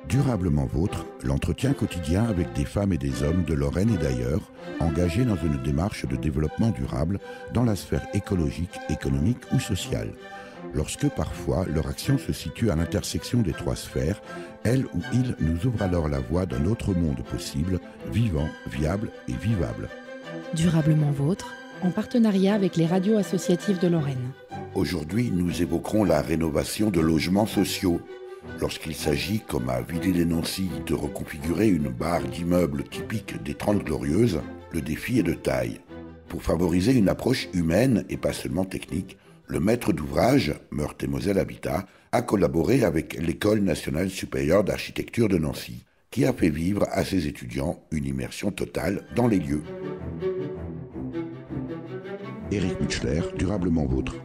Durablement Vôtre, l'entretien quotidien avec des femmes et des hommes de Lorraine et d'ailleurs, engagés dans une démarche de développement durable dans la sphère écologique, économique ou sociale. Lorsque parfois leur action se situe à l'intersection des trois sphères, elle ou il nous ouvre alors la voie d'un autre monde possible, vivant, viable et vivable. Durablement Vôtre, en partenariat avec les radios associatives de Lorraine. Aujourd'hui, nous évoquerons la rénovation de logements sociaux. Lorsqu'il s'agit, comme à Villers-lès-Nancy, de reconfigurer une barre d'immeubles typique des 30 Glorieuses, le défi est de taille. Pour favoriser une approche humaine et pas seulement technique, le maître d'ouvrage, Meurthe-et-Moselle Habitat, a collaboré avec l'École nationale supérieure d'architecture de Nancy, qui a fait vivre à ses étudiants une immersion totale dans les lieux. Éric Mutschler, Durablement Vôtre.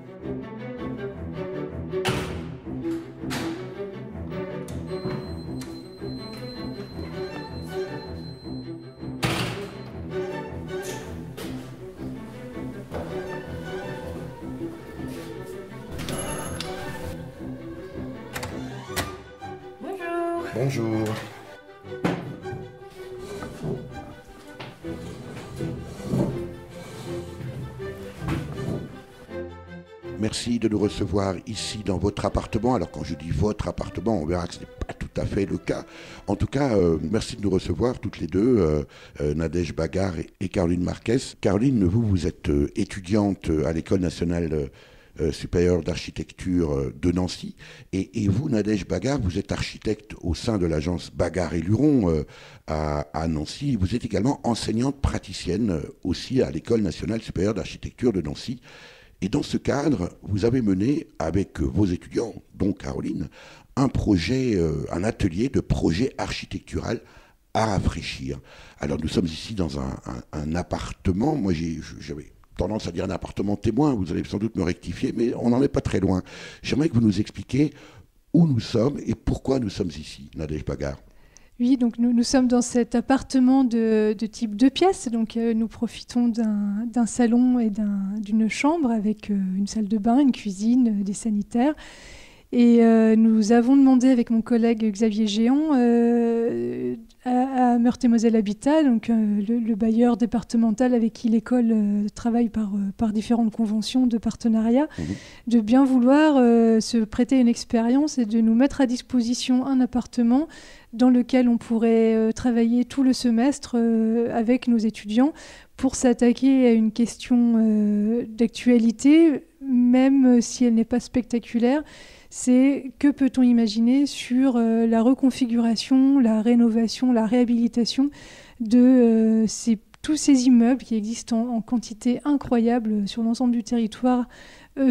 Bonjour. Merci de nous recevoir ici dans votre appartement. Alors quand je dis votre appartement, on verra que ce n'est pas tout à fait le cas. En tout cas, merci de nous recevoir toutes les deux, Nadège Bagard et Caroline Marquez. Caroline, vous êtes étudiante à l'École nationale supérieure d'architecture de Nancy. Et vous, Nadège Bagard, vous êtes architecte au sein de l'agence Bagard et Luron à Nancy. Vous êtes également enseignante praticienne aussi à l'École nationale supérieure d'architecture de Nancy. Et dans ce cadre, vous avez mené avec vos étudiants, dont Caroline, un projet, un atelier de projet architectural à rafraîchir. Alors nous sommes ici dans un appartement. Moi j'avais tendance à dire un appartement témoin, vous allez sans doute me rectifier, mais on n'en est pas très loin. J'aimerais que vous nous expliquiez où nous sommes et pourquoi nous sommes ici, Nadège Bagard. Oui, donc nous sommes dans cet appartement de type 2 pièces. Donc nous profitons d'un salon et d'une chambre avec une salle de bain, une cuisine, des sanitaires. Et nous avons demandé avec mon collègue Xavier Géant à Meurthe-et-Moselle Habitat, donc le bailleur départemental avec qui l'école travaille par différentes conventions de partenariat, de bien vouloir se prêter une expérience et de nous mettre à disposition un appartement dans lequel on pourrait travailler tout le semestre avec nos étudiants pour s'attaquer à une question d'actualité, même si elle n'est pas spectaculaire. C'est que peut-on imaginer sur la reconfiguration, la rénovation, la réhabilitation de tous ces immeubles qui existent en quantité incroyable sur l'ensemble du territoire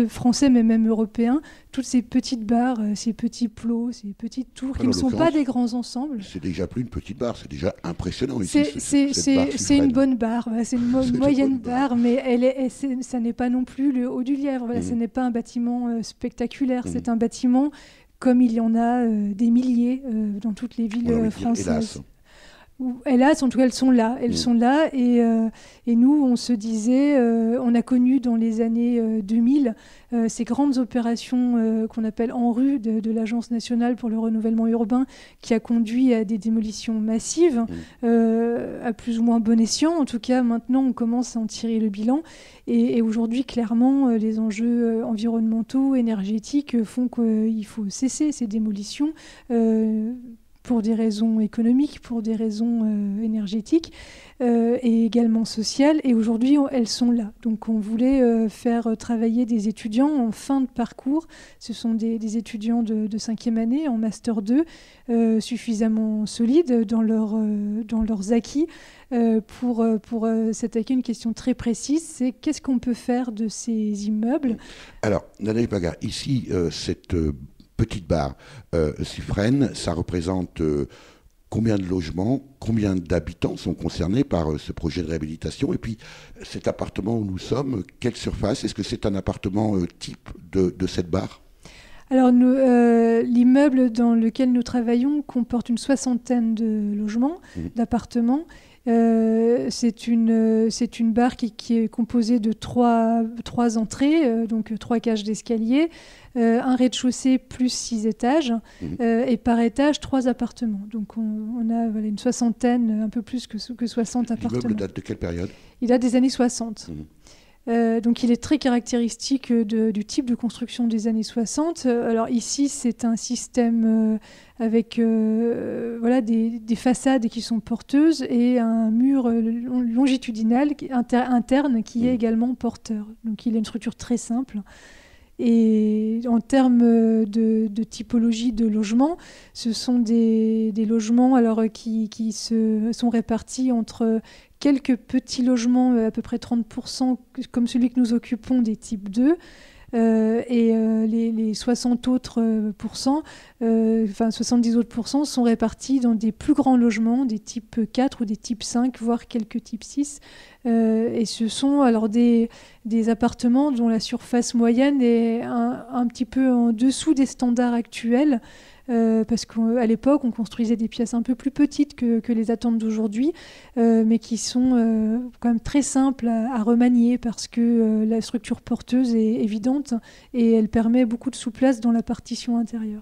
français, mais même européen, toutes ces petites barres, ces petits plots, ces petites tours qui ne sont pas des grands ensembles. C'est déjà plus une petite barre, c'est déjà impressionnant ici. C'est une bonne barre, c'est une moyenne barre, mais ça n'est pas non plus le haut du lièvre. Voilà, ce n'est pas un bâtiment spectaculaire, c'est un bâtiment comme il y en a des milliers dans toutes les villes françaises. Hélas. Hélas, en tout cas, elles sont là. Elles sont là et nous, on se disait, on a connu dans les années 2000 ces grandes opérations qu'on appelle en rue de l'Agence nationale pour le renouvellement urbain qui a conduit à des démolitions massives, à plus ou moins bon escient. En tout cas, maintenant, on commence à en tirer le bilan. Et aujourd'hui, clairement, les enjeux environnementaux, énergétiques font qu'il faut cesser ces démolitions. Pour des raisons économiques, pour des raisons énergétiques et également sociales. Et aujourd'hui, elles sont là. Donc on voulait faire travailler des étudiants en fin de parcours. Ce sont des étudiants de 5e année, en Master 2, suffisamment solides dans leurs acquis pour s'attaquer à une question très précise. C'est qu'est-ce qu'on peut faire de ces immeubles ? Alors, Nadège Bagard, ici, cette petite barre Suffren, ça représente combien de logements, combien d'habitants sont concernés par ce projet de réhabilitation ? Et puis, cet appartement où nous sommes, quelle surface ? Est-ce que c'est un appartement type de cette barre ? Alors, l'immeuble dans lequel nous travaillons comporte une 60aine de logements, d'appartements. C'est une barre qui est composée de trois entrées, donc 3 cages d'escalier, un rez-de-chaussée plus 6 étages, et par étage 3 appartements. Donc on a une soixantaine, un peu plus que 60 appartements. L'immeuble date de quelle période ? Il date des années 60. Donc il est très caractéristique du type de construction des années 60. Alors ici, c'est un système avec des façades qui sont porteuses et un mur longitudinal interne qui est également porteur. Donc il a une structure très simple. Et en termes de typologie de logement, ce sont des logements qui sont répartis entre quelques petits logements, à peu près 30%, comme celui que nous occupons, des types 2, et les 60 autres pourcents, 70 autres pourcents sont répartis dans des plus grands logements, des types 4 ou des types 5, voire quelques types 6. Et ce sont alors des appartements dont la surface moyenne est un petit peu en dessous des standards actuels. Parce qu'à l'époque, on construisait des pièces un peu plus petites que les attentes d'aujourd'hui, mais qui sont quand même très simples à remanier parce que la structure porteuse est évidente et elle permet beaucoup de souplesse dans la partition intérieure.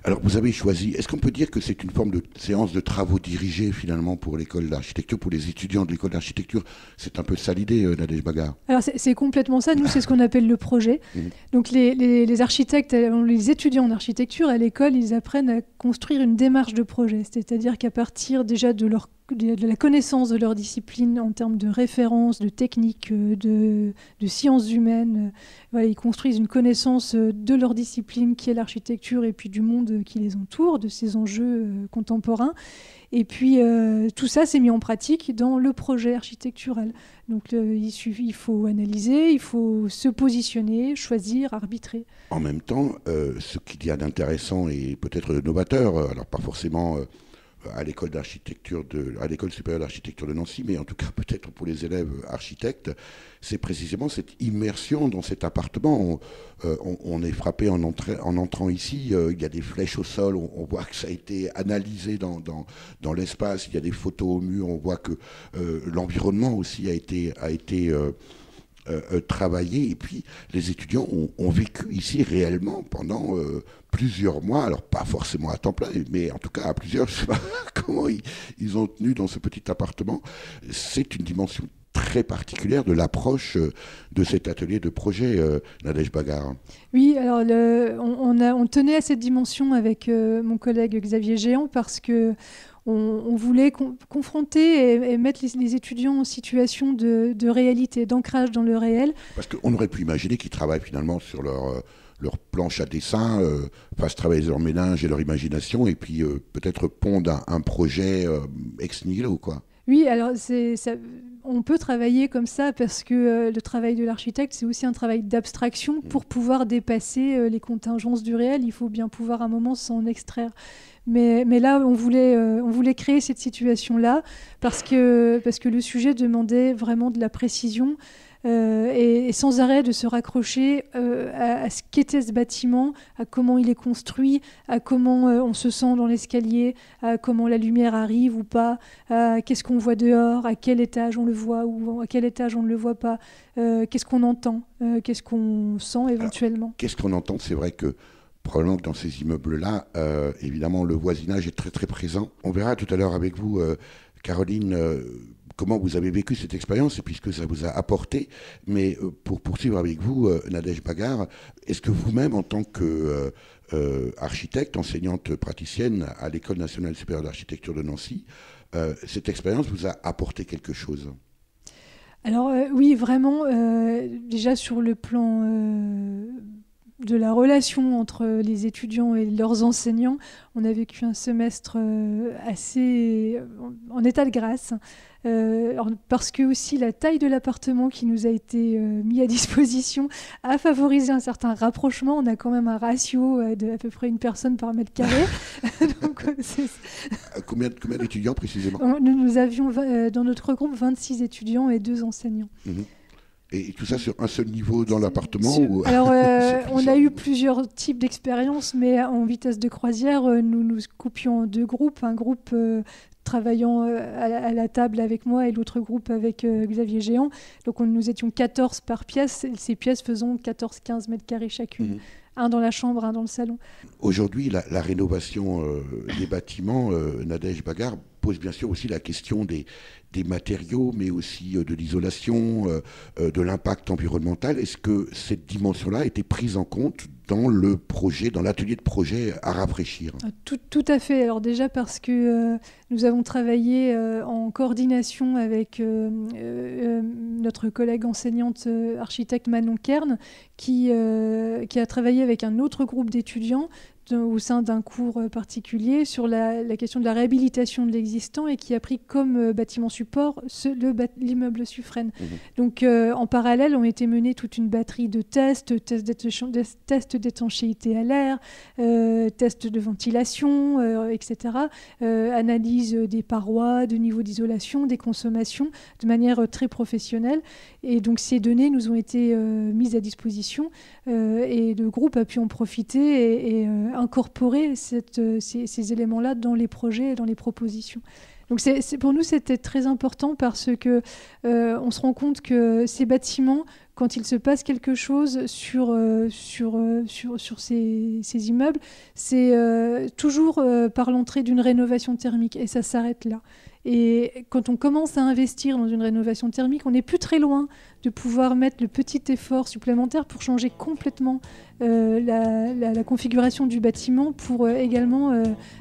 Alors, vous avez choisi, est-ce qu'on peut dire que c'est une forme de séance de travaux dirigés finalement pour l'école d'architecture, pour les étudiants de l'école d'architecture? C'est un peu ça l'idée, Nadège Bagar. Alors, c'est complètement ça. Nous, c'est ce qu'on appelle le projet. Donc, les architectes, les étudiants en architecture à l'école, ils apprennent à construire une démarche de projet, c'est-à-dire qu'à partir déjà de la connaissance de leur discipline en termes de références, de techniques, de sciences humaines, ils construisent une connaissance de leur discipline qui est l'architecture et puis du monde qui les entoure, de ces enjeux contemporains. Et puis tout ça s'est mis en pratique dans le projet architectural. Donc il faut analyser, il faut se positionner, choisir, arbitrer. En même temps, ce qu'il y a d'intéressant et peut-être de novateur, alors pas forcément à l'école supérieure d'architecture de Nancy, mais en tout cas peut-être pour les élèves architectes, c'est précisément cette immersion dans cet appartement. On est frappé en entrant ici, il y a des flèches au sol, on voit que ça a été analysé dans l'espace, il y a des photos au mur, on voit que l'environnement aussi a été travaillé, et puis les étudiants ont vécu ici réellement pendant plusieurs mois, alors pas forcément à temps plein, mais en tout cas à plusieurs, je ne sais pas comment ils ont tenu dans ce petit appartement. C'est une dimension très particulière de l'approche de cet atelier de projet, Nadège Bagar. Oui, alors on tenait à cette dimension avec mon collègue Xavier Géant parce que on voulait confronter et mettre les étudiants en situation de réalité, d'ancrage dans le réel. Parce qu'on aurait pu imaginer qu'ils travaillent finalement sur leur planche à dessin, fassent travailler leur méninge et leur imagination, et puis peut-être pondent un projet ex nihilo, quoi. Oui, alors on peut travailler comme ça parce que le travail de l'architecte, c'est aussi un travail d'abstraction. Pour pouvoir dépasser les contingences du réel, il faut bien pouvoir à un moment s'en extraire. Mais là, on voulait créer cette situation-là parce que le sujet demandait vraiment de la précision et sans arrêt de se raccrocher à ce qu'était ce bâtiment, à comment il est construit, à comment on se sent dans l'escalier, à comment la lumière arrive ou pas, à qu'est-ce qu'on voit dehors, à quel étage on le voit ou à quel étage on ne le voit pas, qu'est-ce qu'on entend, qu'est-ce qu'on sent éventuellement. Alors, qu'est-ce qu'on entend ? C'est vrai que probablement que dans ces immeubles-là, évidemment, le voisinage est très très présent. On verra tout à l'heure avec vous, Caroline, comment vous avez vécu cette expérience et puis ce que ça vous a apporté. Mais pour poursuivre avec vous, Nadège Bagar, est-ce que vous-même, en tant qu'architecte, enseignante praticienne à l'École nationale supérieure d'architecture de Nancy, cette expérience vous a apporté quelque chose ? Alors oui, vraiment, déjà sur le plan de la relation entre les étudiants et leurs enseignants, on a vécu un semestre assez en état de grâce, parce que aussi la taille de l'appartement qui nous a été mis à disposition a favorisé un certain rapprochement. On a quand même un ratio de à peu près une personne par mètre carré. Donc, combien d'étudiants précisément ? Nous avions dans notre groupe 26 étudiants et 2 enseignants. Et tout ça sur un seul niveau dans l'appartement ou... Alors, on a eu plusieurs types d'expériences, mais en vitesse de croisière, nous nous coupions en 2 groupes. Un groupe travaillant à la table avec moi et l'autre groupe avec Xavier Géant. Donc, nous étions 14 par pièce. Et ces pièces faisant 14-15 mètres carrés chacune. Un dans la chambre, un dans le salon. Aujourd'hui, la rénovation des bâtiments, Nadège Bagard, pose bien sûr aussi la question des matériaux, mais aussi de l'isolation, de l'impact environnemental. Est-ce que cette dimension-là a été prise en compte dans le projet, dans l'atelier de projet à rafraîchir? Tout à fait. Alors déjà parce que nous avons travaillé en coordination avec notre collègue enseignante architecte Manon Kern, qui a travaillé avec un autre groupe d'étudiants au sein d'un cours particulier sur la question de la réhabilitation de l'existant et qui a pris comme bâtiment support l'immeuble Suffren. Donc en parallèle ont été menés toute une batterie de tests d'étanchéité à l'air, tests de ventilation, etc. Analyse des parois, de niveau d'isolation, des consommations de manière très professionnelle. Et donc ces données nous ont été mises à disposition et le groupe a pu en profiter et incorporer ces éléments-là dans les projets et dans les propositions. Donc pour nous, c'était très important parce que on se rend compte que ces bâtiments, quand il se passe quelque chose sur ces immeubles, c'est toujours par l'entrée d'une rénovation thermique et ça s'arrête là. Et quand on commence à investir dans une rénovation thermique, on n'est plus très loin de pouvoir mettre le petit effort supplémentaire pour changer complètement la configuration du bâtiment pour également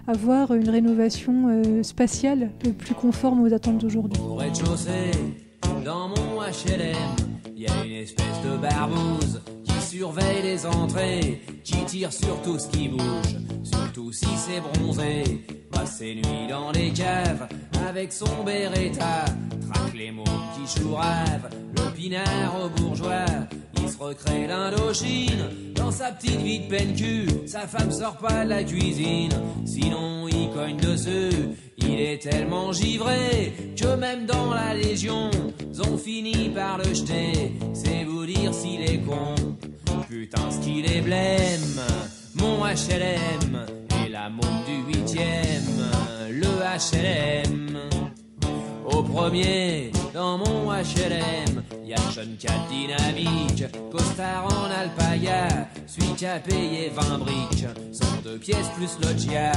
avoir une rénovation spatiale plus conforme aux attentes d'aujourd'hui. Au rez-de-chaussée, dans mon HLM, il y a une espèce de barbouze qui surveille les entrées, qui tire sur tout ce qui bouge, surtout si c'est bronzé. Passe ses nuits dans les caves avec son Beretta, traque les mômes qui chouravent, le pinard au bourgeois. Il se recrée l'Indochine dans sa petite vie de peine-cul. Sa femme sort pas de la cuisine, sinon il cogne dessus. Il est tellement givré que même dans la Légion, ils ont fini par le jeter. C'est vous dire s'il est con, putain ce qu'il est blême. Mon HLM et la môme du 8e, le HLM. Au premier, dans mon HLM, y'a le jeune cat dynamique, costard en alpaga, celui qui a payé 20 briques, son 2 pièces plus loggia.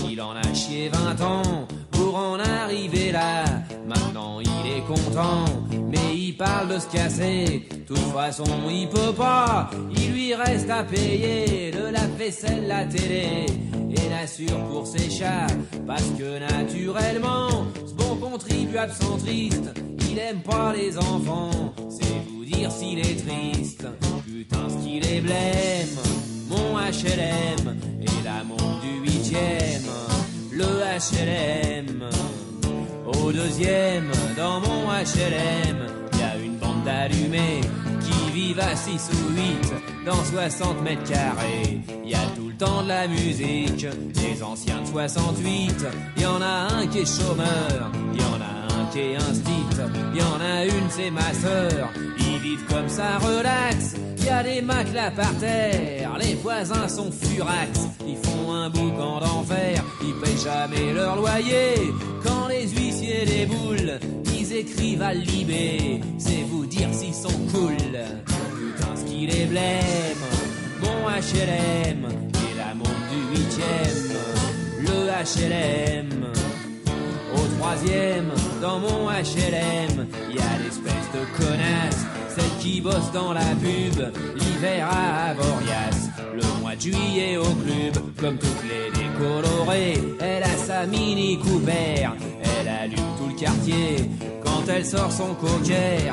Il en a chié 20 ans pour en arriver là. Maintenant il est content, mais il parle de se casser. De toute façon il peut pas, il lui reste à payer le lave-vaisselle, la télé et l'assure pour ses chats. Parce que naturellement, ce bon contribuable centriste, il aime pas les enfants. C'est vous dire s'il est triste, putain ce qu'il est blême. Mon HLM et la môme du 8e, le HLM. Au deuxième, dans mon HLM, y a une bande d'allumés qui vivent à 6 ou 8 dans 60 mètres carrés. Y a tout le temps de la musique, des anciens de 68. Y en a un qui est chômeur, y en a un qui est instit. Y en a une, c'est ma sœur, ils vivent comme ça relax. Y a des matelas par terre, les voisins sont furax. Ils font un boucan d'enfer, ils payent jamais leur loyer. Quand les huissiers déboulent, ils écrivent à Libé. C'est vous dire s'ils sont cool, putain ce qu'il est blême. Mon HLM et la môme du 8e, le HLM. Au troisième, dans mon HLM, y a l'espèce de connasse, celle qui bosse dans la pub, l'hiver à Avoriaz, le mois de juillet au club, comme toutes les décolorées. Elle a sa Mini Cooper, elle allume tout le quartier, quand elle sort son cocker,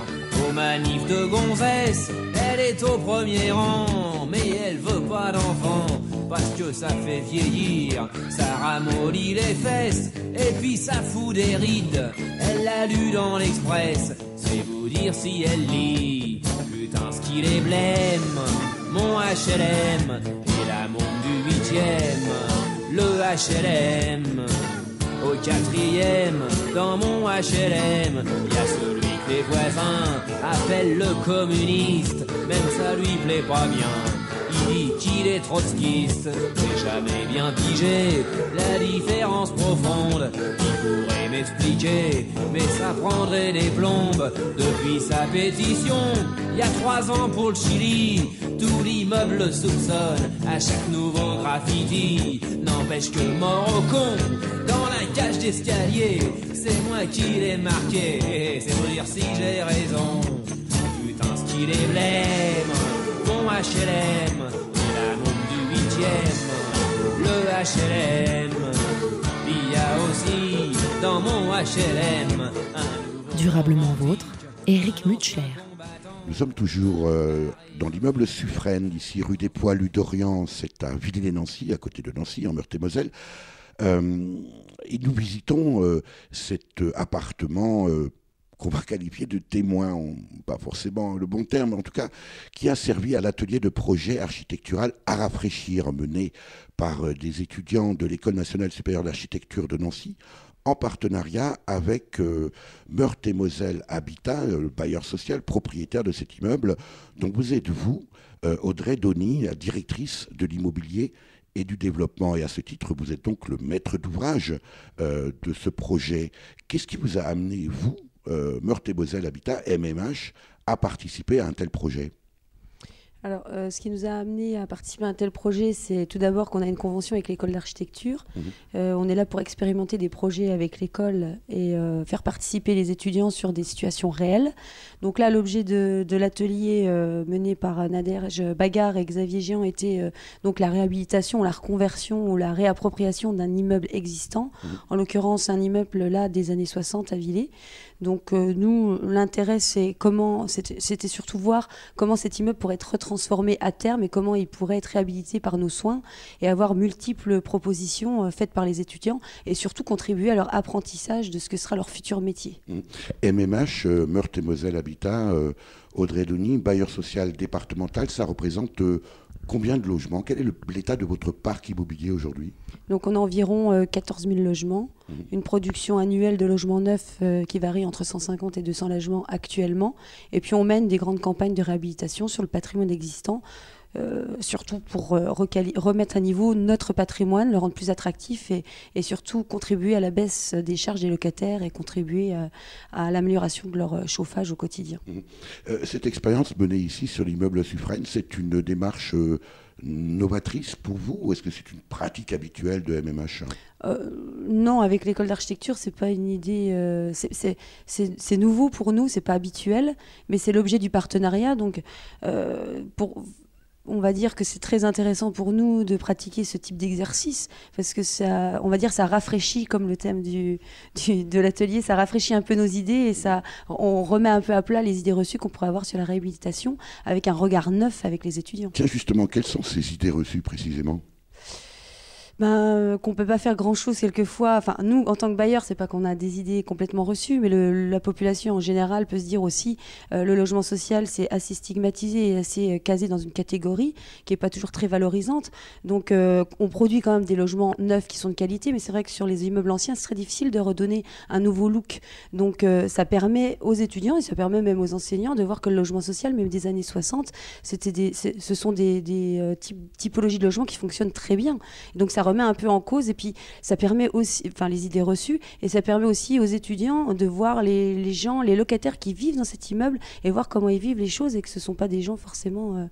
aux manifs de gonzesse, elle est au premier rang, mais elle veut pas d'enfant, parce que ça fait vieillir, ça ramollit les fesses, et puis ça fout des rides. Elle l'a lu dans l'Express, c'est vous dire si elle lit, putain ce qu'il est blême. Mon HLM et la môme du 8e, le HLM. Au 4e, dans mon HLM, y a celui Les voisins appellent le communiste, même ça lui plaît pas bien. Il dit qu'il est trotskiste, j'ai jamais bien pigé la différence profonde qu'il pourrait m'expliquer, mais ça prendrait des plombes. Depuis sa pétition, il y a 3 ans pour le Chili, tout l'immeuble le soupçonne à chaque nouveau graffiti. N'empêche que mort au con, dans la cage d'escalier, c'est moi qui l'ai marqué, c'est pour dire si j'ai raison. Putain, ce qu'il est blême, mon HLM, la montre du 8e, le HLM. Il y a aussi dans mon HLM un Durablement vôtre, Éric Mutschler. Nous sommes toujours dans l'immeuble Suffren, ici rue des Poilus d'Orient, c'est à Villiers-lès-Nancy, à côté de Nancy, en Meurthe-et-Moselle. Et nous visitons cet appartement qu'on va qualifier de témoin, pas forcément le bon terme, en tout cas, qui a servi à l'atelier de projet architectural à rafraîchir, mené par des étudiants de l'École nationale supérieure d'architecture de Nancy, en partenariat avec Meurthe-et-Moselle Habitat, le bailleur social propriétaire de cet immeuble. Donc vous êtes vous, Audrey Donny, la directrice de l'immobilier et du développement. Et à ce titre, vous êtes donc le maître d'ouvrage de ce projet. Qu'est-ce qui vous a amené, vous, Meurthe-et-Moselle Habitat, MMH, à participer à un tel projet ? Alors, ce qui nous a amené à participer à un tel projet, c'est tout d'abord qu'on a une convention avec l'école d'architecture. On est là pour expérimenter des projets avec l'école et faire participer les étudiants sur des situations réelles. Donc là, l'objet de l'atelier mené par Nadège Bagard et Xavier Géant était donc la réhabilitation, la reconversion ou la réappropriation d'un immeuble existant. En l'occurrence, un immeuble là des années 60 à Villers. Donc nous, l'intérêt, c'était surtout voir comment cet immeuble pourrait être retransformé à terme et comment il pourrait être réhabilité par nos soins et avoir multiples propositions faites par les étudiants et surtout contribuer à leur apprentissage de ce que sera leur futur métier. MMH, Meurthe-et-Moselle Habitat, Audrey Donny, bailleur social départemental, ça représente combien de logements ? Quel est l'état de votre parc immobilier aujourd'hui ? Donc on a environ 14 000 logements, une production annuelle de logements neufs qui varie entre 150 et 200 logements actuellement. Et puis on mène des grandes campagnes de réhabilitation sur le patrimoine existant, surtout pour remettre à niveau notre patrimoine, le rendre plus attractif et surtout contribuer à la baisse des charges des locataires et contribuer à l'amélioration de leur chauffage au quotidien. Cette expérience menée ici sur l'immeuble Suffren, c'est une démarche novatrice pour vous ou est-ce que c'est une pratique habituelle de MMH ? Non, avec l'école d'architecture, c'est pas une idée. C'est nouveau pour nous, c'est pas habituel, mais c'est l'objet du partenariat. Donc, on va dire que c'est très intéressant pour nous de pratiquer ce type d'exercice parce que ça, on va dire, ça rafraîchit, comme le thème de l'atelier, ça rafraîchit un peu nos idées et on remet un peu à plat les idées reçues qu'on pourrait avoir sur la réhabilitation avec un regard neuf avec les étudiants. Tiens, justement, quelles sont ces idées reçues précisément ? Qu'on peut pas faire grand-chose quelquefois. Enfin, nous, en tant que bailleurs, c'est pas qu'on a des idées complètement reçues, mais la population en général peut se dire aussi le logement social, c'est assez stigmatisé et assez casé dans une catégorie qui est pas toujours très valorisante. Donc, on produit quand même des logements neufs qui sont de qualité, mais c'est vrai que sur les immeubles anciens, c'est très difficile de redonner un nouveau look. Donc, ça permet aux étudiants et ça permet même aux enseignants de voir que le logement social, même des années 60, ce sont des typologies de logements qui fonctionnent très bien. Et donc, ça remet un peu en cause et puis ça permet aussi, les idées reçues, et ça permet aussi aux étudiants de voir les gens, les locataires qui vivent dans cet immeuble et voir comment ils vivent les choses et que ce ne sont pas des gens forcément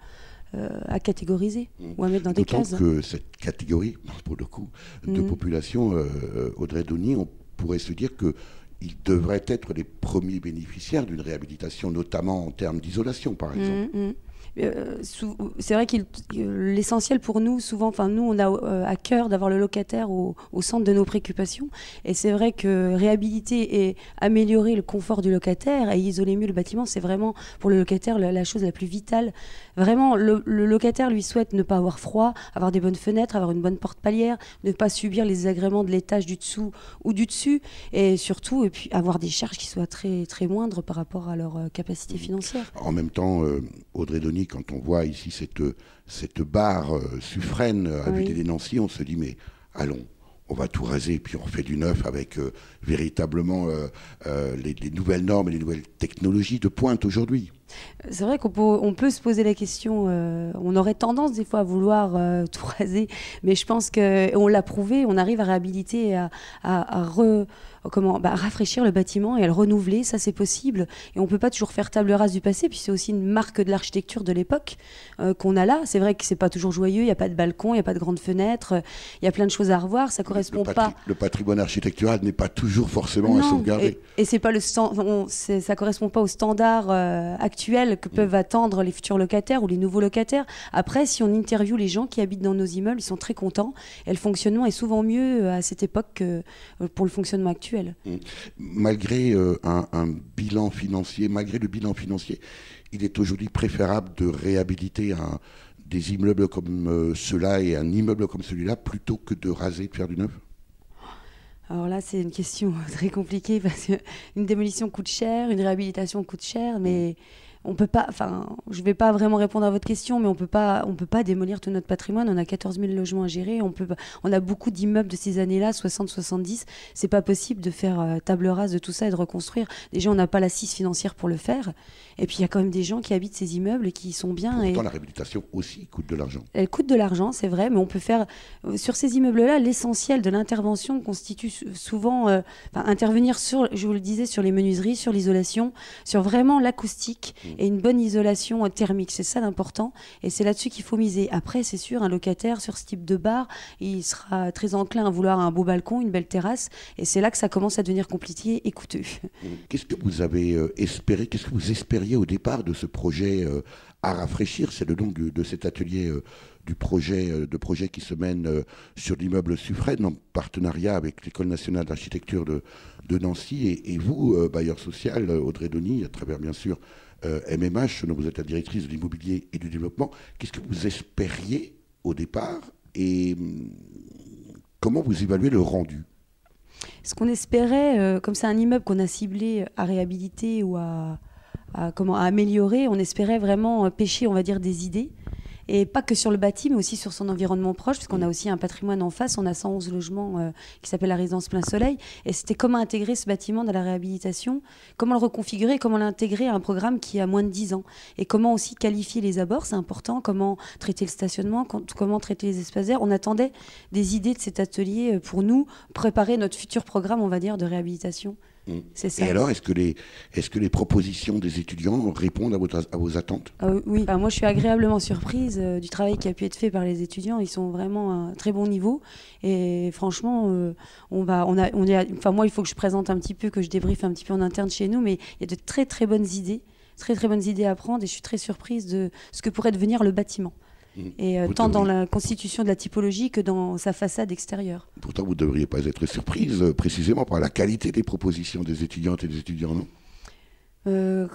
à catégoriser ou à mettre dans des cases. D'autant que cette catégorie, pour le coup, de population, Audrey Donny, on pourrait se dire qu'ils devraient être les premiers bénéficiaires d'une réhabilitation, notamment en termes d'isolation, par exemple. C'est vrai que l'essentiel pour nous, souvent, nous on a à cœur d'avoir le locataire au centre de nos préoccupations, et c'est vrai que réhabiliter et améliorer le confort du locataire et isoler mieux le bâtiment, c'est vraiment pour le locataire la chose la plus vitale. Vraiment, le locataire lui souhaite ne pas avoir froid, avoir des bonnes fenêtres, avoir une bonne porte palière, ne pas subir les désagréments de l'étage du dessous ou du dessus, et surtout puis avoir des charges qui soient très, très moindres par rapport à leur capacité financière. En même temps, Audrey Donny, quand on voit ici cette barre Suffren à Villiers-lès-Nancy, on se dit mais allons, on va tout raser, puis on refait du neuf avec véritablement les nouvelles normes et les nouvelles technologies de pointe aujourd'hui. C'est vrai qu'on peut se poser la question, on aurait tendance des fois à vouloir tout raser, mais je pense qu'on l'a prouvé, on arrive à réhabiliter, rafraîchir le bâtiment et à le renouveler, ça c'est possible. Et on ne peut pas toujours faire table rase du passé, puis c'est aussi une marque de l'architecture de l'époque qu'on a là. C'est vrai que c'est pas toujours joyeux, il n'y a pas de balcon, il n'y a pas de grandes fenêtres, il y a plein de choses à revoir, ça correspond pas. Le patrimoine architectural n'est pas toujours forcément à sauvegarder. Et c'est pas ça correspond pas aux standards actuels que peuvent attendre les futurs locataires ou les nouveaux locataires. Après, si on interviewe les gens qui habitent dans nos immeubles, ils sont très contents. Et le fonctionnement est souvent mieux à cette époque que pour le fonctionnement actuel. Malgré un bilan financier, malgré le bilan financier, il est aujourd'hui préférable de réhabiliter des immeubles comme ceux-là et un immeuble comme celui-là plutôt que de raser, de faire du neuf? Alors là, c'est une question très compliquée parce qu'une démolition coûte cher, une réhabilitation coûte cher, mais on peut pas, je ne vais pas vraiment répondre à votre question, mais on peut pas démolir tout notre patrimoine. On a 14 000 logements à gérer. On a beaucoup d'immeubles de ces années-là, 60-70. C'est pas possible de faire table rase de tout ça et de reconstruire. Déjà, on n'a pas l'assise financière pour le faire. Et puis, il y a quand même des gens qui habitent ces immeubles et qui y sont bien. Pourtant, la réhabilitation aussi coûte de l'argent. Elle coûte de l'argent, c'est vrai, mais on peut faire... Sur ces immeubles-là, l'essentiel de l'intervention constitue souvent intervenir je vous le disais, sur les menuiseries, sur l'isolation, sur vraiment l'acoustique et une bonne isolation thermique. C'est ça l'important et c'est là-dessus qu'il faut miser. Après, c'est sûr, un locataire sur ce type de bar, il sera très enclin à vouloir un beau balcon, une belle terrasse et c'est là que ça commence à devenir compliqué et coûteux. Qu'est-ce que vous avez espéré, qu'est-ce que vous espériez au départ de ce projet à rafraîchir? C'est le nom de cet atelier de projet qui se mène sur l'immeuble Suffren en partenariat avec l'École nationale d'architecture de Nancy et vous, bailleur social, Audrey Denis, à travers bien sûr MMH, dont vous êtes la directrice de l'immobilier et du développement. Qu'est-ce que vous espériez au départ et comment vous évaluez le rendu? Ce qu'on espérait, comme c'est un immeuble qu'on a ciblé à réhabiliter ou à améliorer, on espérait vraiment pêcher, on va dire, des idées. Et pas que sur le bâti, mais aussi sur son environnement proche, parce qu'on a aussi un patrimoine en face. On a 111 logements qui s'appelle la résidence Plein Soleil. Et c'était comment intégrer ce bâtiment dans la réhabilitation, comment le reconfigurer, comment l'intégrer à un programme qui a moins de 10 ans. Et comment aussi qualifier les abords, c'est important, comment traiter le stationnement, comment traiter les espaces verts. On attendait des idées de cet atelier pour nous préparer notre futur programme, on va dire, de réhabilitation. C'est ça. Et alors, est-ce que les propositions des étudiants répondent à vos attentes? Oui, moi je suis agréablement surprise du travail qui a pu être fait par les étudiants. Ils sont vraiment à un très bon niveau. Et franchement, moi il faut que je présente un petit peu, que je débriefe un petit peu en interne chez nous, mais il y a de très très bonnes idées, très bonnes idées à prendre. Et je suis très surprise de ce que pourrait devenir le bâtiment. Et tant dans la constitution de la typologie que dans sa façade extérieure. Pourtant, vous ne devriez pas être surprise précisément par la qualité des propositions des étudiantes et des étudiants, non? Je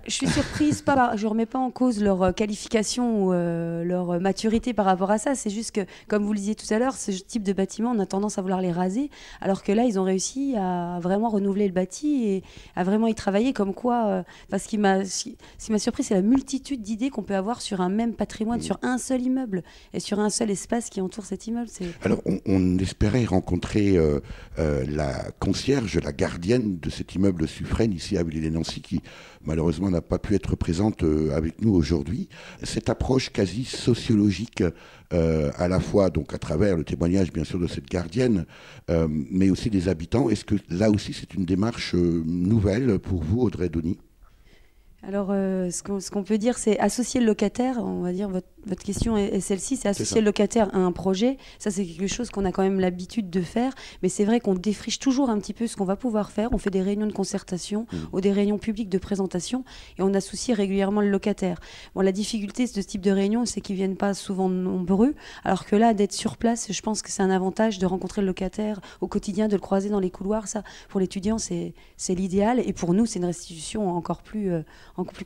suis surprise, je ne remets pas en cause leur qualification ou leur maturité par rapport à ça. C'est juste que, comme vous le disiez tout à l'heure, ce type de bâtiment, on a tendance à vouloir les raser, alors que là, ils ont réussi à vraiment renouveler le bâti et à vraiment y travailler. Comme quoi, ce qui m'a surpris, c'est la multitude d'idées qu'on peut avoir sur un même patrimoine, sur un seul immeuble et sur un seul espace qui entoure cet immeuble. Alors, on espérait rencontrer la concierge, la gardienne de cet immeuble Suffren, ici à Villiers-les-Nancy, qui malheureusement n'a pas pu être présente avec nous aujourd'hui. Cette approche quasi sociologique, à la fois donc à travers le témoignage bien sûr de cette gardienne, mais aussi des habitants, est-ce que là aussi c'est une démarche nouvelle pour vous, Audrey Denis? Alors, ce qu'on peut dire, c'est associer le locataire. On va dire, votre question est celle-ci, c'est associer le locataire à un projet. Ça, c'est quelque chose qu'on a quand même l'habitude de faire. Mais c'est vrai qu'on défriche toujours un petit peu ce qu'on va pouvoir faire. On fait des réunions de concertation ou des réunions publiques de présentation et on associe régulièrement le locataire. Bon, la difficulté de ce type de réunion, c'est qu'ils ne viennent pas souvent nombreux. Alors que là, d'être sur place, je pense que c'est un avantage de rencontrer le locataire au quotidien, de le croiser dans les couloirs. Ça, pour l'étudiant, c'est l'idéal. Et pour nous, c'est une restitution encore plus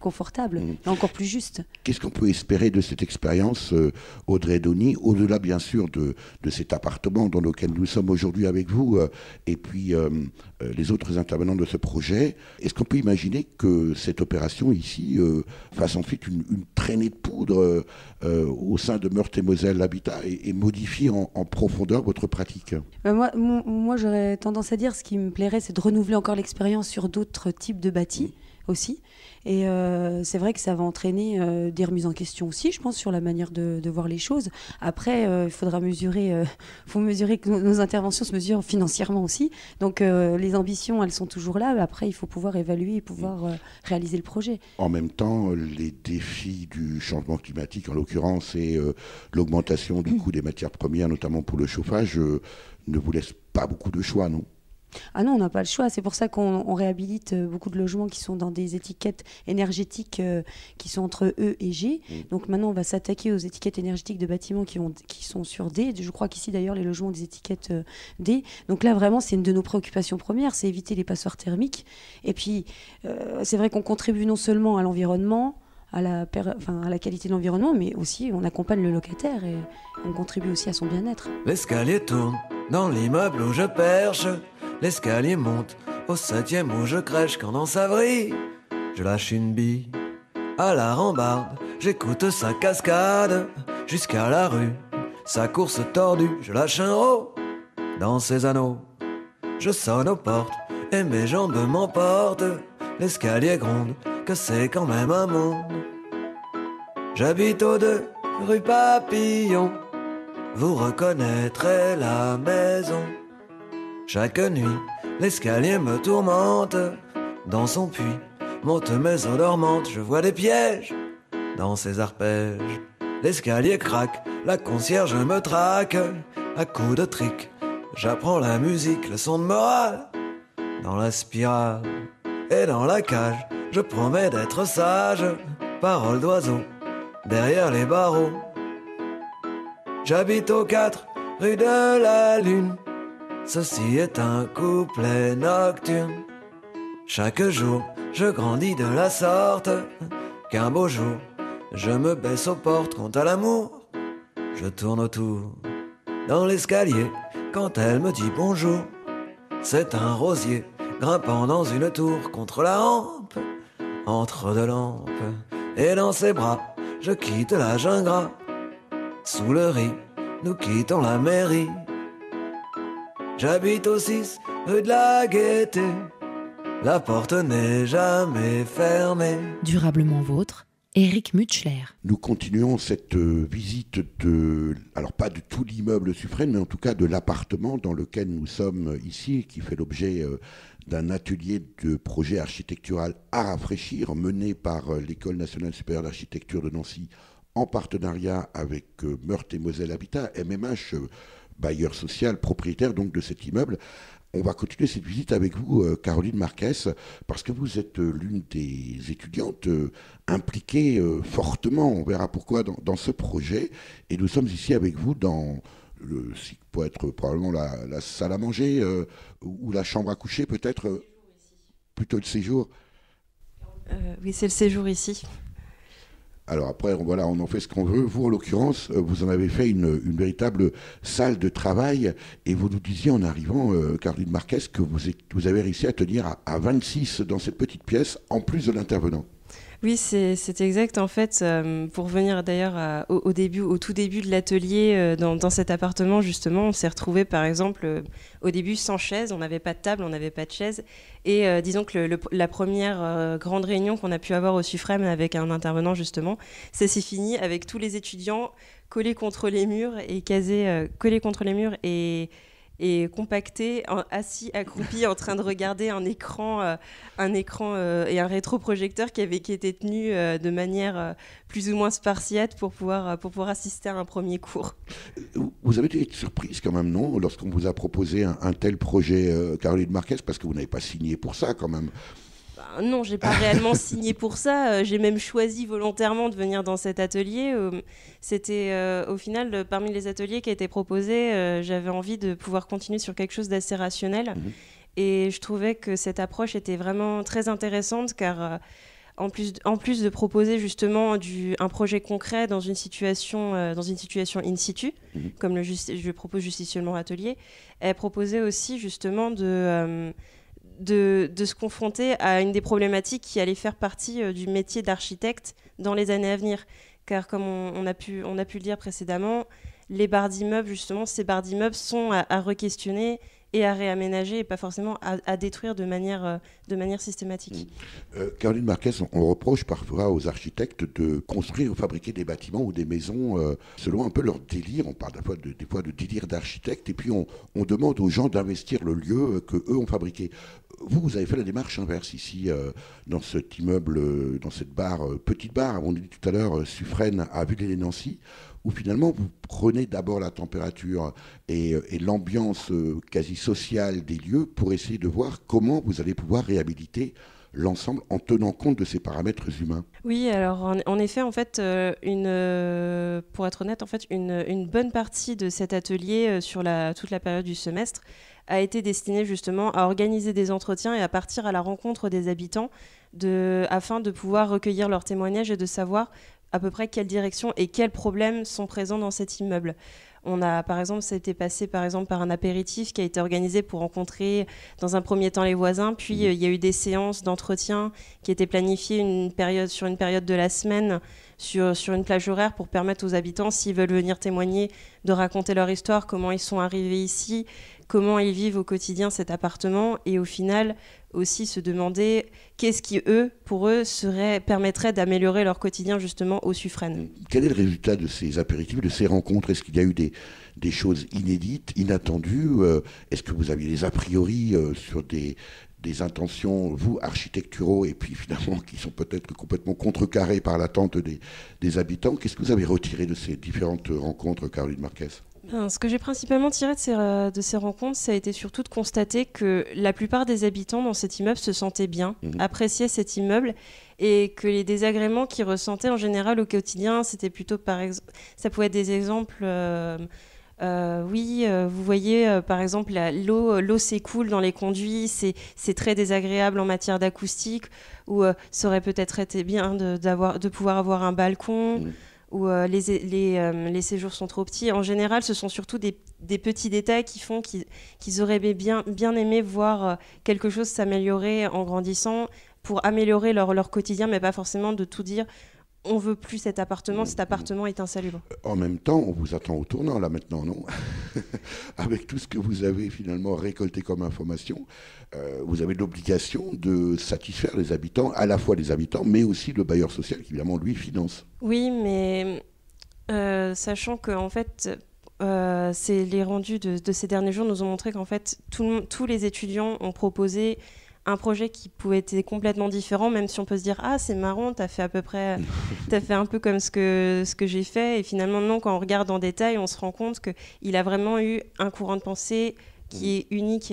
confortable et encore plus juste. Qu'est-ce qu'on peut espérer de cette expérience expérience, Audrey Donny, au-delà bien sûr de cet appartement dans lequel nous sommes aujourd'hui avec vous, et puis les autres intervenants de ce projet. Est-ce qu'on peut imaginer que cette opération ici fasse ensuite une traînée de poudre au sein de Meurthe-et-Moselle Habitat et modifie en profondeur votre pratique? Moi, j'aurais tendance à dire, ce qui me plairait, c'est de renouveler encore l'expérience sur d'autres types de bâtis aussi. Et c'est vrai que ça va entraîner des remises en question aussi, je pense, sur la manière de voir les choses. Après, il faudra mesurer, faut mesurer que nos interventions se mesurent financièrement aussi. Donc les ambitions, elles sont toujours là. Après, il faut pouvoir évaluer et pouvoir réaliser le projet. En même temps, les défis du changement climatique, en l'occurrence, et l'augmentation du coût des matières premières, notamment pour le chauffage, ne vous laissent pas beaucoup de choix, non? Ah non, on n'a pas le choix. C'est pour ça qu'on réhabilite beaucoup de logements qui sont dans des étiquettes énergétiques qui sont entre E et G. Donc maintenant, on va s'attaquer aux étiquettes énergétiques de bâtiments qui sont sur D. Je crois qu'ici, d'ailleurs, les logements ont des étiquettes D. Donc là, vraiment, c'est une de nos préoccupations premières, c'est éviter les passoires thermiques. Et puis, c'est vrai qu'on contribue non seulement à l'environnement, à la qualité de l'environnement, mais aussi on accompagne le locataire et on contribue aussi à son bien-être. L'escalier tourne dans l'immeuble où je perche. L'escalier monte au 7e où je crèche. Quand dans sa vrille, je lâche une bille à la rambarde. J'écoute sa cascade jusqu'à la rue. Sa course tordue, je lâche un rot dans ses anneaux. Je sonne aux portes et mes jambes m'emportent. L'escalier gronde, que c'est quand même un monde. J'habite aux 2 rue Papillon. Vous reconnaîtrez la maison. Chaque nuit, l'escalier me tourmente. Dans son puits, montent mes eaux dormantes. Je vois des pièges dans ses arpèges. L'escalier craque, la concierge me traque. À coups de trick, j'apprends la musique, le son de morale. Dans la spirale et dans la cage, je promets d'être sage. Parole d'oiseau, derrière les barreaux. J'habite au 4 rue de la Lune. Ceci est un couplet nocturne. Chaque jour, je grandis de la sorte qu'un beau jour, je me baisse aux portes. Quant à l'amour, je tourne autour dans l'escalier quand elle me dit bonjour. C'est un rosier grimpant dans une tour contre la rampe, entre 2 lampes. Et dans ses bras, je quitte la jungle. Sous le riz, nous quittons la mairie. J'habite au 6 rue de la Gaîté. La porte n'est jamais fermée. Durablement vôtre, Éric Mutschler. Nous continuons cette visite alors pas de tout l'immeuble Suffren, mais en tout cas de l'appartement dans lequel nous sommes ici, qui fait l'objet d'un atelier de projet architectural à rafraîchir mené par l'École nationale supérieure d'architecture de Nancy en partenariat avec Meurthe-et-Moselle Habitat, MMH, bailleur social, propriétaire donc de cet immeuble. On va continuer cette visite avec vous, Caroline Marquez, parce que vous êtes l'une des étudiantes impliquées fortement, on verra pourquoi, dans ce projet. Et nous sommes ici avec vous dans ce qui peut être probablement la salle à manger ou la chambre à coucher peut-être, plutôt le séjour. Oui, c'est le séjour ici. Alors après, voilà, on en fait ce qu'on veut. Vous, en l'occurrence, vous en avez fait une véritable salle de travail. Et vous nous disiez en arrivant, Caroline Marquez, que vous avez réussi à tenir à 26 dans cette petite pièce, en plus de l'intervenant. Oui, c'est exact. En fait, pour venir d'ailleurs au tout début de l'atelier, dans cet appartement, justement, on s'est retrouvés, par exemple, au début sans chaise. On n'avait pas de table, on n'avait pas de chaise. Et disons que la première grande réunion qu'on a pu avoir au Suffren avec un intervenant, justement, ça s'est fini avec tous les étudiants collés contre les murs et collés contre les murs et compactés, assis, accroupis, en train de regarder un écran et un rétroprojecteur qui était tenu de manière plus ou moins spartiate pour pouvoir assister à un premier cours. Vous avez été surprise quand même, non, lorsqu'on vous a proposé un tel projet, Caroline Marquez, parce que vous n'avez pas signé pour ça quand même. Non, j'ai pas réellement signé pour ça. J'ai même choisi volontairement de venir dans cet atelier. C'était au final, parmi les ateliers qui étaient proposés, j'avais envie de pouvoir continuer sur quelque chose d'assez rationnel. Et je trouvais que cette approche était vraiment très intéressante car en plus de proposer justement un projet concret dans une situation in situ, comme je propose Justicieusement Atelier, elle proposait aussi justement de se confronter à une des problématiques qui allait faire partie du métier d'architecte dans les années à venir. Car comme on a pu le dire précédemment, les barres d'immeubles, justement, ces barres d'immeubles sont à re-questionner et à réaménager et pas forcément à détruire de manière systématique. Caroline Marquez, on reproche parfois aux architectes de construire ou fabriquer des bâtiments ou des maisons selon un peu leur délire. On parle des fois de délire d'architecte et puis on demande aux gens d'investir le lieu qu'eux ont fabriqué. Vous avez fait la démarche inverse ici, dans cet immeuble, dans cette petite barre, on dit tout à l'heure, Suffren à Villers-lès-Nancy, où finalement vous prenez d'abord la température et l'ambiance quasi sociale des lieux pour essayer de voir comment vous allez pouvoir réhabiliter l'ensemble en tenant compte de ces paramètres humains. Oui, alors en effet, en fait, pour être honnête, en fait, une bonne partie de cet atelier sur toute la période du semestre a été destinée justement à organiser des entretiens et à partir à la rencontre des habitants afin de pouvoir recueillir leurs témoignages et de savoir à peu près quelle direction et quels problèmes sont présents dans cet immeuble. Ça a été passé par un apéritif qui a été organisé pour rencontrer dans un premier temps les voisins, puis il y a eu des séances d'entretien qui étaient planifiées sur une période de la semaine sur une plage horaire pour permettre aux habitants, s'ils veulent venir témoigner, de raconter leur histoire, comment ils sont arrivés ici, comment ils vivent au quotidien cet appartement et au final aussi se demander qu'est-ce qui, pour eux, permettrait d'améliorer leur quotidien justement au Suffren. Quel est le résultat de ces apéritifs, de ces rencontres ? Est-ce qu'il y a eu des choses inédites, inattendues ? Est-ce que vous aviez des a priori sur des intentions, vous, architecturaux, et puis finalement qui sont peut-être complètement contrecarrées par l'attente des habitants ? Qu'est-ce que vous avez retiré de ces différentes rencontres, Caroline Marquez ? Ce que j'ai principalement tiré de ces rencontres, ça a été surtout de constater que la plupart des habitants dans cet immeuble se sentaient bien, appréciaient cet immeuble, et que les désagréments qu'ils ressentaient en général au quotidien, c'était plutôt, ça pouvait être des exemples... vous voyez, par exemple, l'eau s'écoule dans les conduits, c'est très désagréable en matière d'acoustique, ou ça aurait peut-être été bien de pouvoir avoir un balcon, ou les séjours sont trop petits. En général, ce sont surtout des petits détails qui font qu'ils auraient bien aimé voir quelque chose s'améliorer en grandissant pour améliorer leur quotidien, mais pas forcément de tout dire. On veut plus cet appartement est insalubre. En même temps, on vous attend au tournant là maintenant, non ? Avec tout ce que vous avez finalement récolté comme information, vous avez l'obligation de satisfaire les habitants, à la fois les habitants, mais aussi le bailleur social qui évidemment lui finance. Oui, mais sachant que en fait, les rendus de ces derniers jours nous ont montré qu'en fait tous les étudiants ont proposé un projet qui pouvait être complètement différent, même si on peut se dire c'est marrant, t'as fait un peu comme ce que j'ai fait, et finalement non, quand on regarde en détail, on se rend compte qu'il a vraiment eu un courant de pensée qui est unique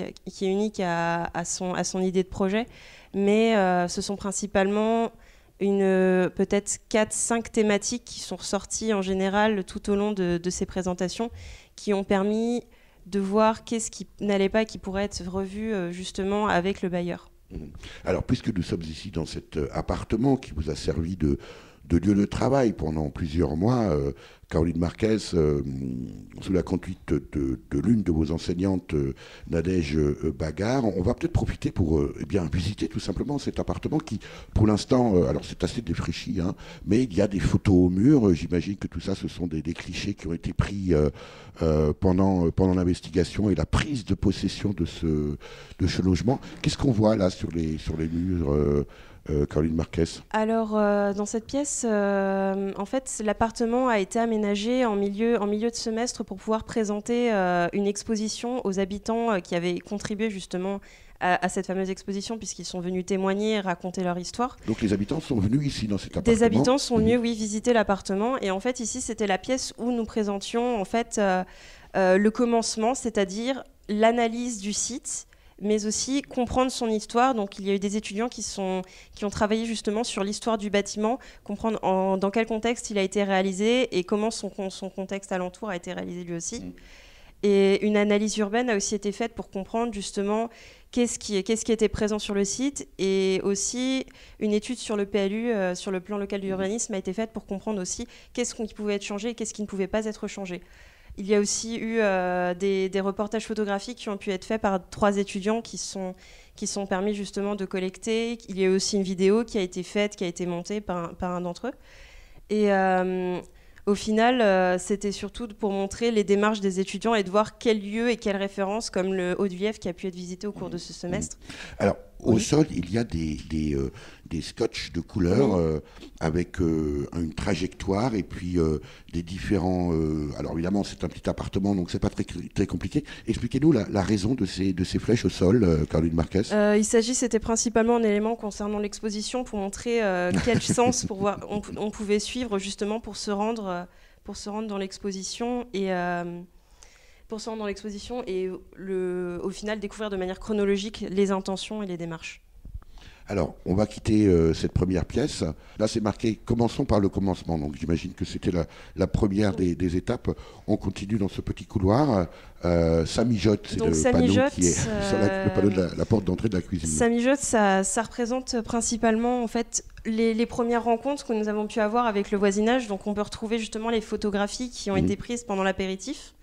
à son idée de projet, mais ce sont principalement peut-être 4-5 thématiques qui sont ressorties en général tout au long de ces présentations, qui ont permis de voir qu'est-ce qui n'allait pas, qui pourrait être revu justement avec le bailleur. Alors, puisque nous sommes ici dans cet appartement qui vous a servi de lieu de travail pendant plusieurs mois, Caroline Marquez, sous la conduite de l'une de vos enseignantes, Nadège Bagard, on va peut-être profiter pour visiter tout simplement cet appartement qui, pour l'instant, alors c'est assez défraîchi, mais il y a des photos au mur. J'imagine que tout ça, ce sont des clichés qui ont été pris pendant l'investigation et la prise de possession de ce logement. Qu'est-ce qu'on voit là sur les murs Caroline Marquez? Alors, dans cette pièce, en fait, l'appartement a été aménagé en milieu de semestre pour pouvoir présenter une exposition aux habitants qui avaient contribué justement à cette fameuse exposition, puisqu'ils sont venus témoigner et raconter leur histoire. Donc les habitants sont venus ici dans cet appartement? Des habitants sont venus, oui, visiter l'appartement. Et en fait, ici, c'était la pièce où nous présentions en fait, le commencement, c'est-à-dire l'analyse du site, mais aussi comprendre son histoire. Donc il y a eu des étudiants qui ont travaillé justement sur l'histoire du bâtiment, comprendre dans quel contexte il a été réalisé et comment son contexte alentour a été réalisé lui aussi. Et une analyse urbaine a aussi été faite pour comprendre justement qu'est-ce qui était présent sur le site, et aussi une étude sur le PLU, sur le plan local de l'urbanisme, a été faite pour comprendre aussi qu'est-ce qui pouvait être changé et qu'est-ce qui ne pouvait pas être changé. Il y a aussi eu des reportages photographiques qui ont pu être faits par 3 étudiants qui sont permis justement de collecter. Il y a eu aussi une vidéo qui a été faite, qui a été montée par un d'entre eux. Et au final, c'était surtout pour montrer les démarches des étudiants et de voir quels lieux et quelles références, comme le Haut-de-Vief qui a pu être visité au cours de ce semestre. Alors, au sol, il y a des scotch de couleurs avec une trajectoire et puis des différents... alors évidemment, c'est un petit appartement, donc c'est pas très, très compliqué. Expliquez-nous la raison de ces flèches au sol, Caroline Marquez. C'était principalement un élément concernant l'exposition pour montrer quel sens on pouvait suivre justement pour se rendre dans l'exposition et... pour se rendre dans l'exposition et au final découvrir de manière chronologique les intentions et les démarches. Alors, on va quitter cette première pièce. Là, c'est marqué « Commençons par le commencement ». Donc, j'imagine que c'était la première des étapes. On continue dans ce petit couloir. Ça mijote, c'est le panneau qui est sur le panneau de la porte d'entrée de la cuisine. Ça mijote, ça représente principalement en fait, les premières rencontres que nous avons pu avoir avec le voisinage. Donc, on peut retrouver justement les photographies qui ont été prises pendant l'apéritif.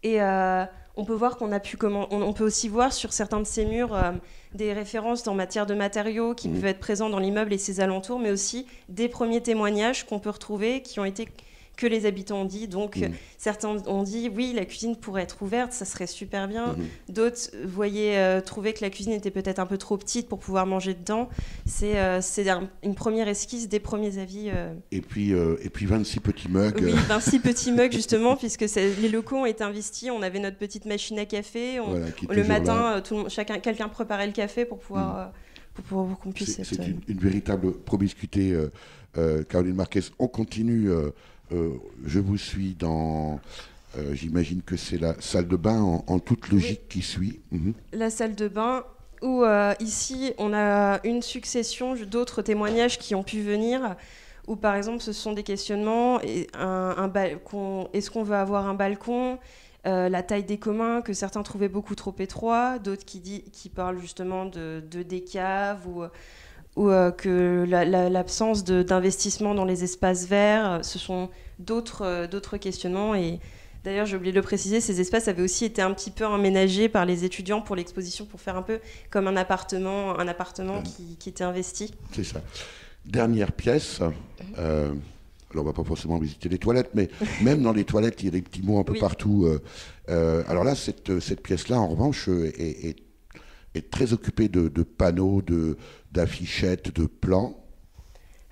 Et on peut voir on peut aussi voir sur certains de ces murs des références en matière de matériaux qui peuvent être présents dans l'immeuble et ses alentours, mais aussi des premiers témoignages qu'on peut retrouver qui ont été que les habitants ont dit. Donc certains ont dit oui, la cuisine pourrait être ouverte, ça serait super bien. D'autres trouvaient que la cuisine était peut-être un peu trop petite pour pouvoir manger dedans. C'est une première esquisse des premiers avis. Et puis 26 petits mugs. Oui, 26 petits mugs justement, puisque les locaux ont été investis. On avait notre petite machine à café. Le matin, quelqu'un préparait le café pour pouvoir qu'on puisse. C'est une véritable promiscuité, Caroline Marquez. On continue. Je vous suis dans... j'imagine que c'est la salle de bain en toute logique qui suit. La salle de bain où ici on a une succession d'autres témoignages qui ont pu venir, où par exemple ce sont des questionnements, est-ce qu'on veut avoir un balcon, la taille des communs que certains trouvaient beaucoup trop étroit, d'autres qui parlent justement de décaves ou que l'absence d'investissement dans les espaces verts, ce sont d'autres questionnements. Et d'ailleurs, j'ai oublié de le préciser, ces espaces avaient aussi été un petit peu aménagés par les étudiants pour l'exposition, pour faire un peu comme un appartement qui était investi. C'est ça. Dernière pièce. Alors, on ne va pas forcément visiter les toilettes, mais même dans les toilettes, il y a des petits mots un peu partout. Alors là, cette pièce-là, en revanche, est très occupée de panneaux, d'affichettes, de plans.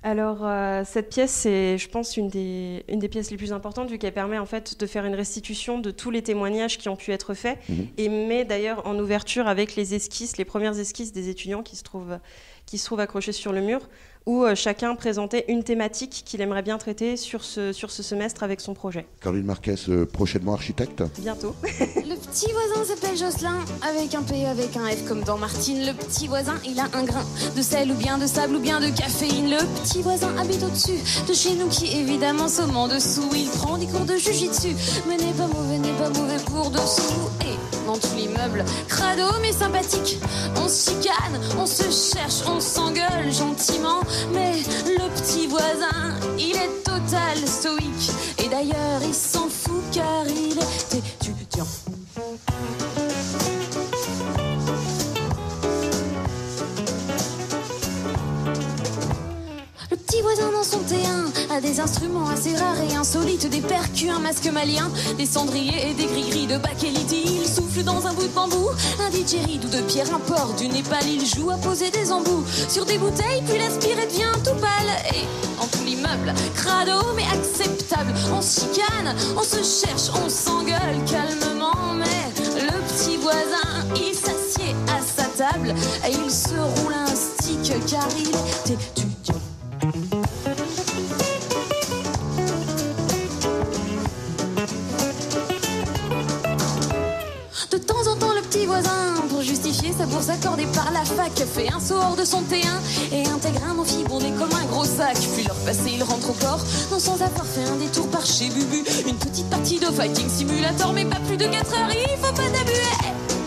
Alors, cette pièce, c'est, je pense, une des pièces les plus importantes, vu qu'elle permet en fait de faire une restitution de tous les témoignages qui ont pu être faits, et met d'ailleurs en ouverture avec les premières esquisses des étudiants qui se trouvent accrochées sur le mur, où chacun présentait une thématique qu'il aimerait bien traiter sur ce semestre avec son projet. Caroline Marquez, prochainement architecte ? Bientôt. Le petit voisin s'appelle Jocelyn, avec un P, avec un F comme dans Martine. Le petit voisin, il a un grain de sel ou bien de sable ou bien de caféine. Le petit voisin habite au-dessus de chez nous qui évidemment somme en dessous. Il prend des cours de jujitsu, mais n'est pas mauvais pour dessous. Et dans tout l'immeuble, crado mais sympathique, on se chicane, on se cherche, on s'engueule gentiment. Mais le petit voisin, il est total stoïque. Et d'ailleurs, il s'en fout car il est étudiant. Le petit voisin dans son T1 a des instruments assez rares et insolites, des percus, un masque malien, des cendriers et des gris-gris de bakélite. Il souffle dans un bout de bambou, un didgeridoo de pierre import du Népal. Il joue à poser des embouts sur des bouteilles, puis l'aspire et devient tout pâle. Et en tout l'immeuble, crado mais acceptable, on se chicane, on se cherche, on s'engueule calmement. Mais le petit voisin, il s'assied à sa table et il se roule un stick car il est étudiant. De temps en temps, le petit voisin, pour justifier sa bourse accordée par à la fac, fait un saut hors de son T1 et intègre un amphi bondé comme un gros sac. Puis leur passé, il rentre au port, non sans avoir fait un détour par chez Bubu. Une petite partie de Fighting Simulator, mais pas plus de 4 heures, il faut pas t'abuser.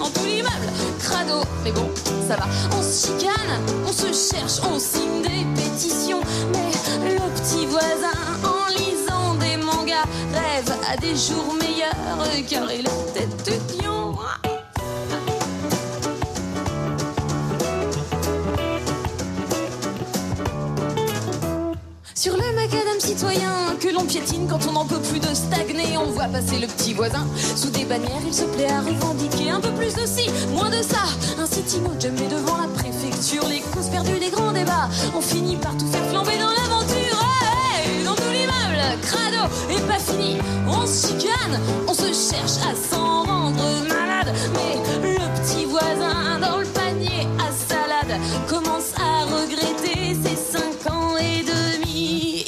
En tout l'immeuble, crado, mais bon, ça va. On se chicane, on se cherche, on signe des pétitions. Mais le petit voisin, en lisant des mangas, rêve à des jours meilleurs, car il est étudiant. Sur le macadam citoyen que l'on piétine quand on n'en peut plus de stagner, on voit passer le petit voisin sous des bannières, il se plaît à revendiquer un peu plus de ci, moins de ça. Un city mode jamais devant la préfecture, les causes perdues des grands débats, on finit par tout faire flamber dans l'aventure. Hey, dans tout l'immeuble, crado et pas fini, on se chicane, on se cherche à s'en rendre malade. Mais le petit voisin dans le panier à salade commence à regretter ses 5 ans et demi.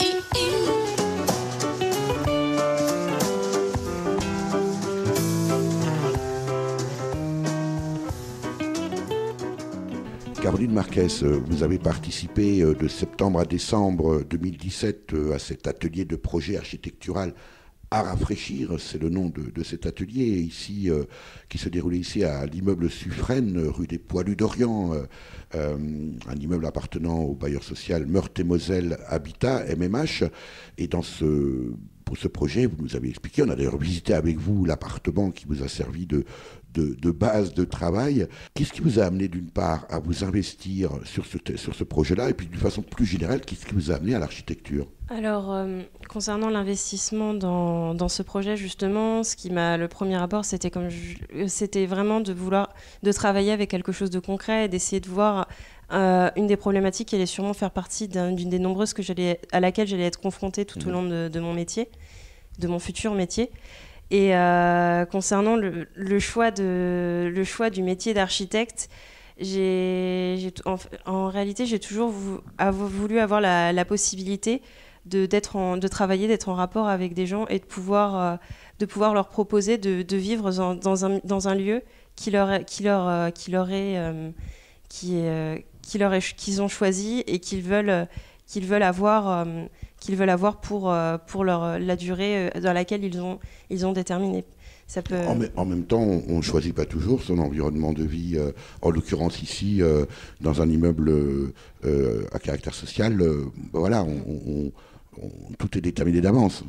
Caroline Marquès, vous avez participé de septembre à décembre 2017 à cet atelier de projet architectural à rafraîchir, c'est le nom de cet atelier ici, qui se déroulait ici à l'immeuble Suffren, rue des Poilus d'Orient, un immeuble appartenant au bailleur social Meurthe-et-Moselle Habitat, MMH. Et pour ce projet, vous nous avez expliqué, on a d'ailleurs visité avec vous l'appartement qui vous a servi de base de travail. Qu'est-ce qui vous a amené d'une part à vous investir sur ce projet-là, et puis d'une façon plus générale, qu'est-ce qui vous a amené à l'architecture ? Alors, concernant l'investissement dans ce projet, justement, le premier abord, c'était vraiment de travailler avec quelque chose de concret et d'essayer de voir une des problématiques qui allait sûrement faire partie d'une des nombreuses à laquelle j'allais être confrontée tout au long de mon métier, de mon futur métier. Et concernant le choix du métier d'architecte, en réalité, j'ai toujours voulu avoir la possibilité de travailler, d'être en rapport avec des gens et de pouvoir leur proposer de vivre dans un lieu qu'ils ont choisi et qu'ils veulent avoir pour la durée dans laquelle ils ont déterminé. Ça peut... En même temps, on ne choisit pas toujours son environnement de vie. En l'occurrence ici, dans un immeuble à caractère social, voilà, tout est déterminé d'avance.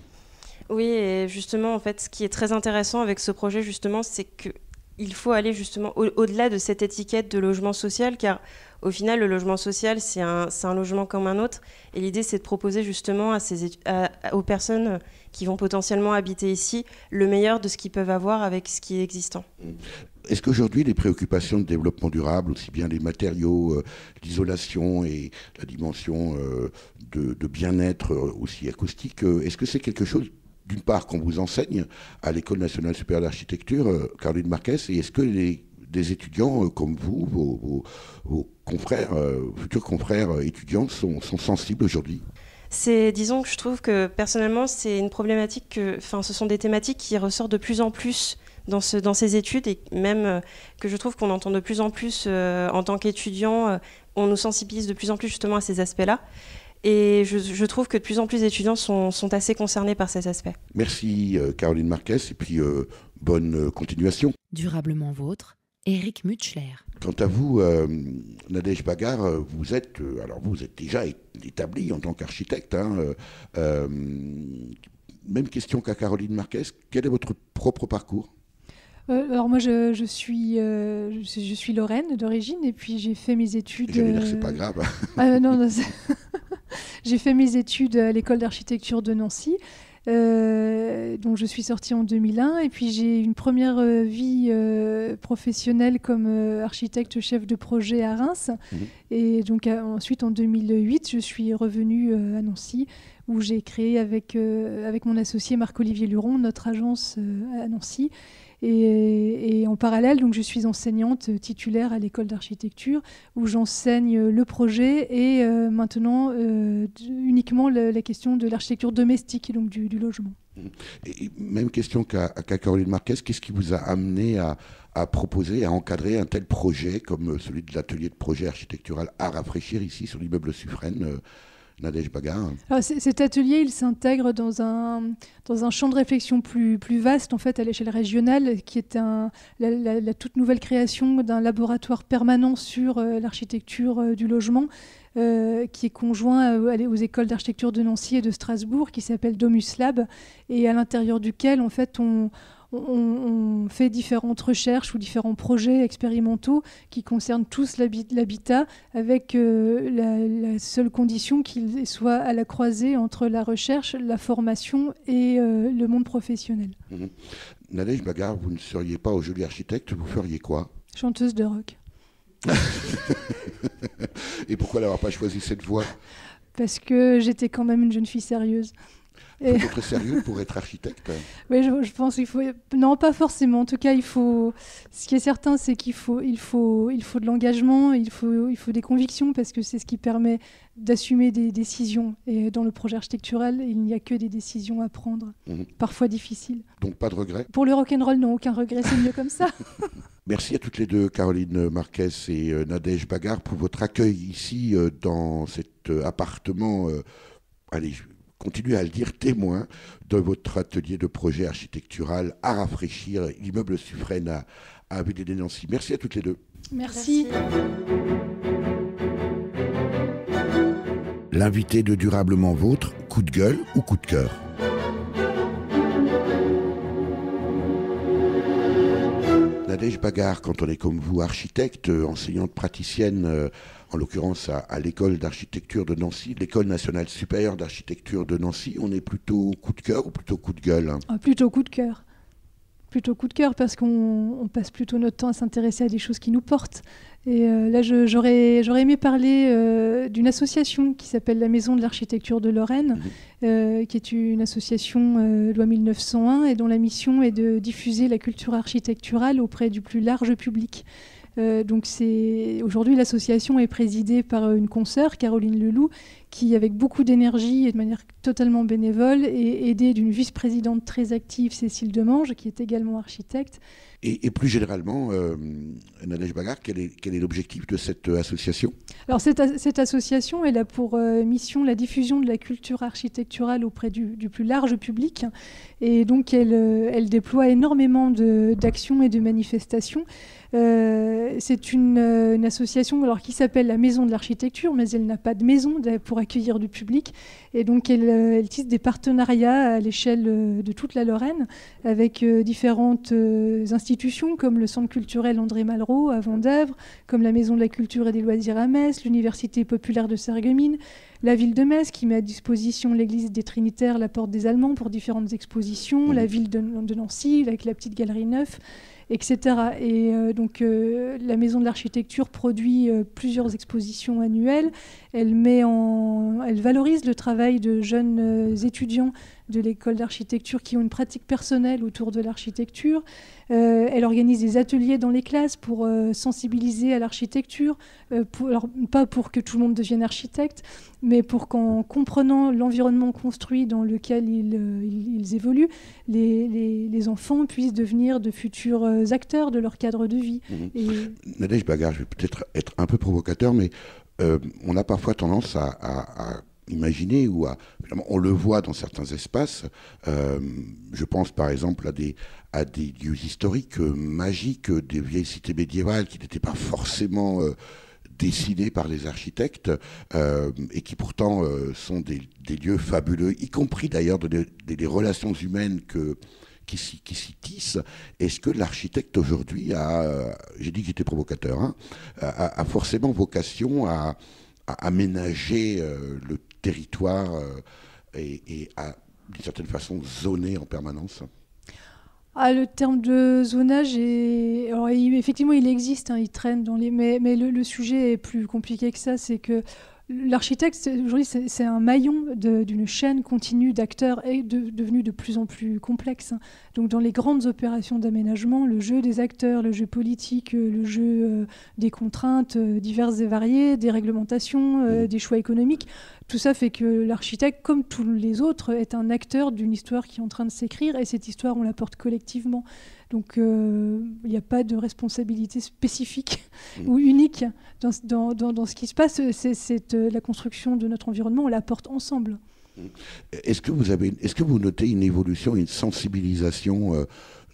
Oui, et justement, en fait, ce qui est très intéressant avec ce projet, justement, c'est qu'il faut aller justement au-delà de cette étiquette de logement social, car au final, le logement social, c'est un logement comme un autre. Et l'idée, c'est de proposer justement aux personnes qui vont potentiellement habiter ici le meilleur de ce qu'ils peuvent avoir avec ce qui est existant. Est-ce qu'aujourd'hui, les préoccupations de développement durable, aussi bien les matériaux, l'isolation et la dimension de bien-être aussi acoustique, est-ce que c'est quelque chose, d'une part, qu'on vous enseigne à l'École nationale supérieure d'architecture, Caroline Marquès, et est-ce que des étudiants comme vous, vos confrères, futurs confrères étudiants, sont sensibles aujourd'hui ? Disons que je trouve que personnellement, c'est une problématique ce sont des thématiques qui ressortent de plus en plus dans ces études, et même que je trouve qu'on entend de plus en plus en tant qu'étudiant, on nous sensibilise de plus en plus justement à ces aspects-là. Et je trouve que de plus en plus d'étudiants sont assez concernés par ces aspects. Merci Caroline Marquès, et puis bonne continuation. Durablement vôtre, Éric Mutschler. Quant à vous, Nadège Bagar, vous êtes déjà établie en tant qu'architecte. Même question qu'à Caroline Marquès, quel est votre propre parcours ? Alors moi, je suis lorraine d'origine, et puis j'ai fait mes études... J'allais dire, c'est pas grave. Non, j'ai fait mes études à l'école d'architecture de Nancy, dont je suis sortie en 2001, et puis j'ai une première vie professionnelle comme architecte chef de projet à Reims. Et donc ensuite, en 2008, je suis revenue à Nancy, où j'ai créé avec mon associé Marc-Olivier Luron notre agence à Nancy. Et en parallèle, donc, je suis enseignante titulaire à l'école d'architecture, où j'enseigne le projet et maintenant uniquement la question de l'architecture domestique, donc du logement. Et même question qu'à Caroline Marquez, qu'est-ce qui vous a amené à proposer, à encadrer un tel projet comme celui de l'atelier de projet architectural à rafraîchir ici sur l'immeuble Suffren, Nadège Bagar? Alors, cet atelier, il s'intègre dans un champ de réflexion plus vaste, en fait, à l'échelle régionale, qui est la toute nouvelle création d'un laboratoire permanent sur l'architecture du logement, qui est conjoint aux écoles d'architecture de Nancy et de Strasbourg, qui s'appelle Domus Lab, et à l'intérieur duquel, en fait, on fait différentes recherches ou différents projets expérimentaux qui concernent tous l'habitat, avec la seule condition qu'il soit à la croisée entre la recherche, la formation et le monde professionnel. Nadège Bagar, vous ne seriez pas au joli architecte, vous feriez quoi? Chanteuse de rock. Et pourquoi n'avoir pas choisi cette voie? Parce que j'étais quand même une jeune fille sérieuse. Il faut être sérieux pour être architecte? Oui, je pense qu'il faut... Non, pas forcément. En tout cas, il faut... Ce qui est certain, c'est qu'il faut de l'engagement, il faut des convictions, parce que c'est ce qui permet d'assumer des décisions. Et dans le projet architectural, il n'y a que des décisions à prendre, parfois difficiles. Donc pas de regrets? Pour le rock'n'roll, non, aucun regret, c'est mieux comme ça. Merci à toutes les deux, Caroline Marquez et Nadège Bagar, pour votre accueil ici dans cet appartement. Allez, continuez à le dire, témoin de votre atelier de projet architectural à rafraîchir l'immeuble Suffren à Villers-lès-Nancy. Merci à toutes les deux. Merci. L'invité de Durablement Vôtre, coup de gueule ou coup de cœur? Nadège Bagar, quand on est comme vous, architecte, enseignante praticienne, en l'occurrence à l'école d'architecture de Nancy, l'école nationale supérieure d'architecture de Nancy, on est plutôt coup de cœur ou plutôt coup de gueule? Plutôt coup de cœur. Plutôt coup de cœur, parce qu'on passe plutôt notre temps à s'intéresser à des choses qui nous portent. Et là, j'aurais aimé parler d'une association qui s'appelle la Maison de l'Architecture de Lorraine, qui est une association loi 1901 et dont la mission est de diffuser la culture architecturale auprès du plus large public. Donc aujourd'hui, l'association est présidée par une consoeur, Caroline Leloup, qui, avec beaucoup d'énergie et de manière totalement bénévole, est aidée d'une vice-présidente très active, Cécile Demange, qui est également architecte. Et plus généralement, Nadège Bagar, quel est l'objectif de cette association? Alors cette association, elle a pour mission la diffusion de la culture architecturale auprès du plus large public. Et donc elle déploie énormément d'actions et de manifestations. C'est une association qui s'appelle la Maison de l'Architecture, mais elle n'a pas de maison pour accueillir du public. Et donc elle tisse des partenariats à l'échelle de toute la Lorraine avec différentes institutions comme le Centre culturel André Malraux à Vendeuvre, comme la Maison de la Culture et des Loisirs à Metz, l'Université populaire de Sarreguemines, la ville de Metz qui met à disposition l'église des Trinitaires, la Porte des Allemands pour différentes expositions, la ville de Nancy avec la petite galerie Neuf, etc. Et donc la Maison de l'Architecture produit plusieurs expositions annuelles. Elle valorise le travail de jeunes étudiants de l'école d'architecture qui ont une pratique personnelle autour de l'architecture. Elle organise des ateliers dans les classes pour sensibiliser à l'architecture, alors, pas pour que tout le monde devienne architecte, mais pour qu'en comprenant l'environnement construit dans lequel ils évoluent, les enfants puissent devenir de futurs acteurs de leur cadre de vie. Nadège Bagar, je vais peut-être être un peu provocateur, mais on a parfois tendance à imaginer, on le voit dans certains espaces, je pense par exemple à des lieux historiques magiques, des vieilles cités médiévales qui n'étaient pas forcément dessinés par les architectes et qui pourtant sont des lieux fabuleux, y compris d'ailleurs des relations humaines qui s'y tissent. Est-ce que l'architecte aujourd'hui j'ai dit que j'étais provocateur, a forcément vocation à aménager le territoire et à, d'une certaine façon, zoner en permanence? Le terme de zonage, effectivement, il existe, il traîne dans les... Mais le sujet est plus compliqué que ça, c'est que L'architecte, aujourd'hui, c'est un maillon d'une chaîne continue d'acteurs et devenue de plus en plus complexe. Donc, dans les grandes opérations d'aménagement, le jeu des acteurs, le jeu politique, le jeu des contraintes diverses et variées, des réglementations, des choix économiques, tout ça fait que l'architecte, comme tous les autres, est un acteur d'une histoire qui est en train de s'écrire, et cette histoire, on la porte collectivement. Donc, il n'y a pas de responsabilité spécifique ou unique dans ce qui se passe. C'est la construction de notre environnement, on la porte ensemble. Est-ce que vous notez une évolution, une sensibilisation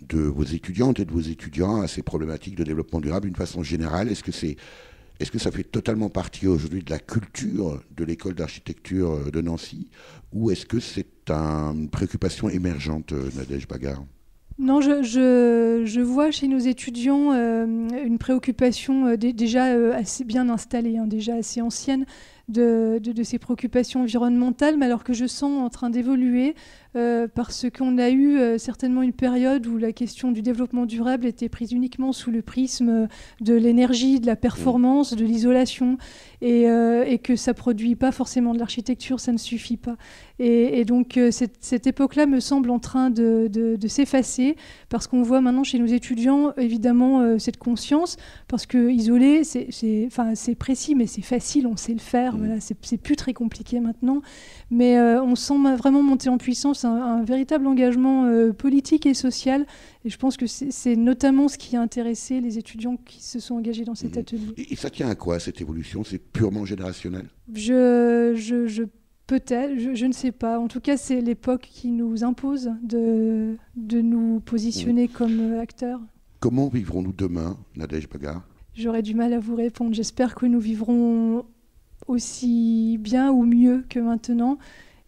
de vos étudiantes et de vos étudiants à ces problématiques de développement durable d'une façon générale? Est-ce que ça fait totalement partie aujourd'hui de la culture de l'école d'architecture de Nancy, ou est-ce que c'est une préoccupation émergente, Nadège Bagard? Non, je vois chez nos étudiants une préoccupation déjà assez bien installée, déjà assez ancienne de ces préoccupations environnementales, mais alors que je sens en train d'évoluer parce qu'on a eu certainement une période où la question du développement durable était prise uniquement sous le prisme de l'énergie, de la performance, de l'isolation, et que ça ne produit pas forcément de l'architecture, ça ne suffit pas. Et donc cette époque-là me semble en train de s'effacer, parce qu'on voit maintenant chez nos étudiants évidemment cette conscience, parce que isoler, c'est précis, mais c'est facile, on sait le faire, voilà, c'est plus très compliqué maintenant, mais on sent vraiment monter en puissance un véritable engagement politique et social, et je pense que c'est notamment ce qui a intéressé les étudiants qui se sont engagés dans cet atelier. Et ça tient à quoi, cette évolution? C'est purement générationnel? Peut-être, je ne sais pas. En tout cas, c'est l'époque qui nous impose de nous positionner comme acteurs. Comment vivrons-nous demain, Nadège Bagard? J'aurais du mal à vous répondre. J'espère que nous vivrons aussi bien ou mieux que maintenant.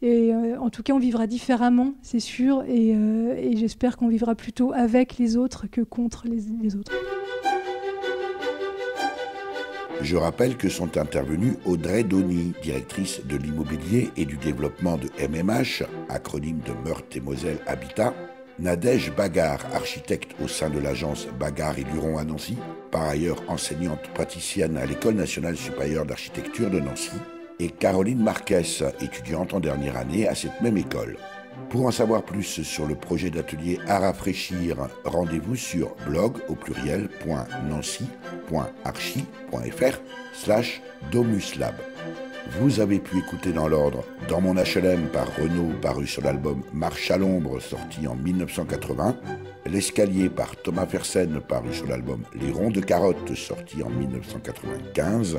Et en tout cas, on vivra différemment, c'est sûr. Et j'espère qu'on vivra plutôt avec les autres que contre les autres. Je rappelle que sont intervenus Audrey Donny, directrice de l'immobilier et du développement de MMH, acronyme de Meurthe-et-Moselle Habitat, Nadège Bagard, architecte au sein de l'agence Bagard et Luron à Nancy, par ailleurs enseignante praticienne à l'École nationale supérieure d'architecture de Nancy, et Caroline Marquez, étudiante en dernière année à cette même école. Pour en savoir plus sur le projet d'atelier à rafraîchir, rendez-vous sur blog@nancy.archi.fr/domuslab. Vous avez pu écouter dans l'ordre Dans mon HLM par Renaud, paru sur l'album Marche à l'ombre, sorti en 1980, L'escalier par Thomas Fersen, paru sur l'album Les ronds de carottes, sorti en 1995,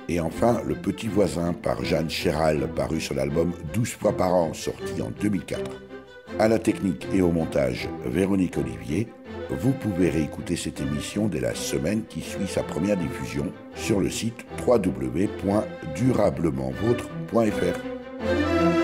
et enfin Le petit voisin par Jeanne Chéral, paru sur l'album 12 fois par an, sorti en 2004. À la technique et au montage, Véronique Olivier. Vous pouvez réécouter cette émission dès la semaine qui suit sa première diffusion sur le site www.durablementvôtre.fr.